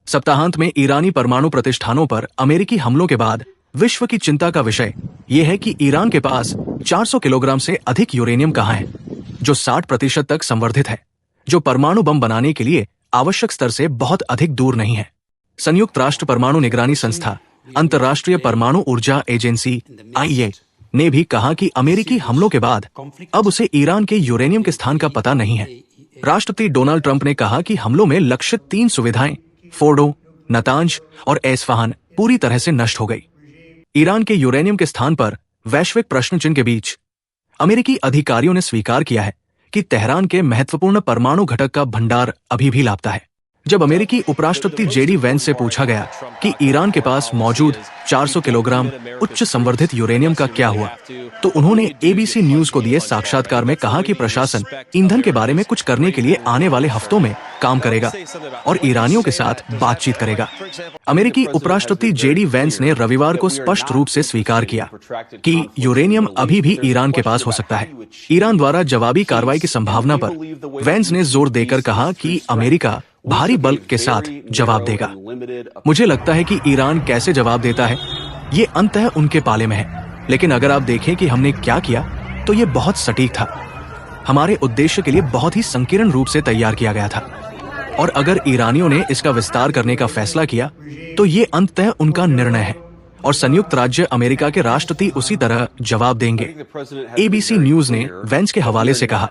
सप्ताहांत में ईरानी परमाणु प्रतिष्ठानों पर अमेरिकी हमलों के बाद विश्व की चिंता का विषय यह है कि ईरान के पास 400 किलोग्राम से अधिक यूरेनियम कहाँ है, जो 60% तक संवर्धित है, जो परमाणु बम बनाने के लिए आवश्यक स्तर से बहुत अधिक दूर नहीं है। संयुक्त राष्ट्र परमाणु निगरानी संस्था, अंतर्राष्ट्रीय परमाणु ऊर्जा एजेंसी IAEA ने भी कहा कि अमेरिकी हमलों के बाद अब उसे ईरान के यूरेनियम के स्थान का पता नहीं है। राष्ट्रपति डोनाल्ड ट्रंप ने कहा कि हमलों में लक्षित 3 सुविधाएं फोर्डो, नतांज और एस्फहान पूरी तरह से नष्ट हो गई। ईरान के यूरेनियम के स्थान पर वैश्विक प्रश्नचिन्ह के बीच अमेरिकी अधिकारियों ने स्वीकार किया है कि तेहरान के महत्वपूर्ण परमाणु घटक का भंडार अभी भी लापता है। जब अमेरिकी उपराष्ट्रपति JD वैंस से पूछा गया कि ईरान के पास मौजूद 400 किलोग्राम उच्च संवर्धित यूरेनियम का क्या हुआ, तो उन्होंने ABC न्यूज को दिए साक्षात्कार में कहा कि प्रशासन ईंधन के बारे में कुछ करने के लिए आने वाले हफ्तों में काम करेगा और ईरानियों के साथ बातचीत करेगा। अमेरिकी उपराष्ट्रपति JD वैंस ने रविवार को स्पष्ट रूप से स्वीकार किया कि यूरेनियम अभी भी ईरान के पास हो सकता है। ईरान द्वारा जवाबी कार्रवाई की संभावना पर वैंस ने जोर देकर कहा कि अमेरिका भारी बल के साथ जवाब देगा। मुझे लगता है कि ईरान कैसे जवाब देता है ये अंततः उनके पाले में है, लेकिन अगर आप देखें कि हमने क्या किया तो ये बहुत सटीक था, हमारे उद्देश्य के लिए बहुत ही संकीर्ण रूप से तैयार किया गया था, और अगर ईरानियों ने इसका विस्तार करने का फैसला किया तो ये अंततः उनका निर्णय है और संयुक्त राज्य अमेरिका के राष्ट्रपति उसी तरह जवाब देंगे। ABC न्यूज ने वैंस के हवाले से कहा।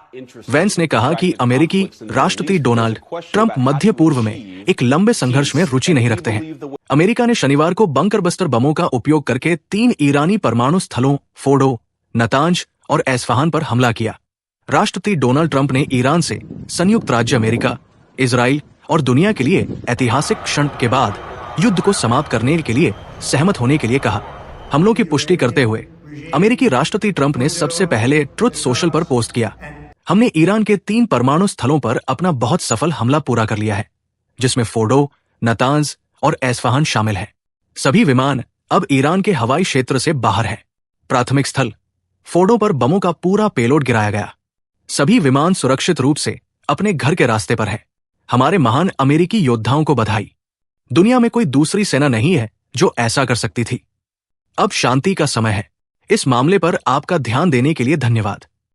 वैंस ने कहा कि अमेरिकी राष्ट्रपति डोनाल्ड ट्रंप मध्य पूर्व में एक लंबे संघर्ष में रुचि नहीं रखते हैं। अमेरिका ने शनिवार को बंकर बस्टर बमों का उपयोग करके 3 ईरानी परमाणु स्थलों फोर्डो, नतांज और एस्फहान पर हमला किया। राष्ट्रपति डोनाल्ड ट्रंप ने ईरान से संयुक्त राज्य अमेरिका, इजराइल और दुनिया के लिए ऐतिहासिक क्षण के बाद युद्ध को समाप्त करने के लिए सहमत होने के लिए कहा। हमलों की पुष्टि करते हुए अमेरिकी राष्ट्रपति ट्रंप ने सबसे पहले ट्रुथ सोशल पर पोस्ट किया, हमने ईरान के 3 परमाणु स्थलों पर अपना बहुत सफल हमला पूरा कर लिया है, जिसमें फोर्डो, नतांज और एस्फहान शामिल हैं। सभी विमान अब ईरान के हवाई क्षेत्र से बाहर हैं। प्राथमिक स्थल फोर्डो पर बमों का पूरा पेलोड गिराया गया। सभी विमान सुरक्षित रूप से अपने घर के रास्ते पर हैं। हमारे महान अमेरिकी योद्धाओं को बधाई। दुनिया में कोई दूसरी सेना नहीं है जो ऐसा कर सकती थी। अब शांति का समय है। इस मामले पर आपका ध्यान देने के लिए धन्यवाद।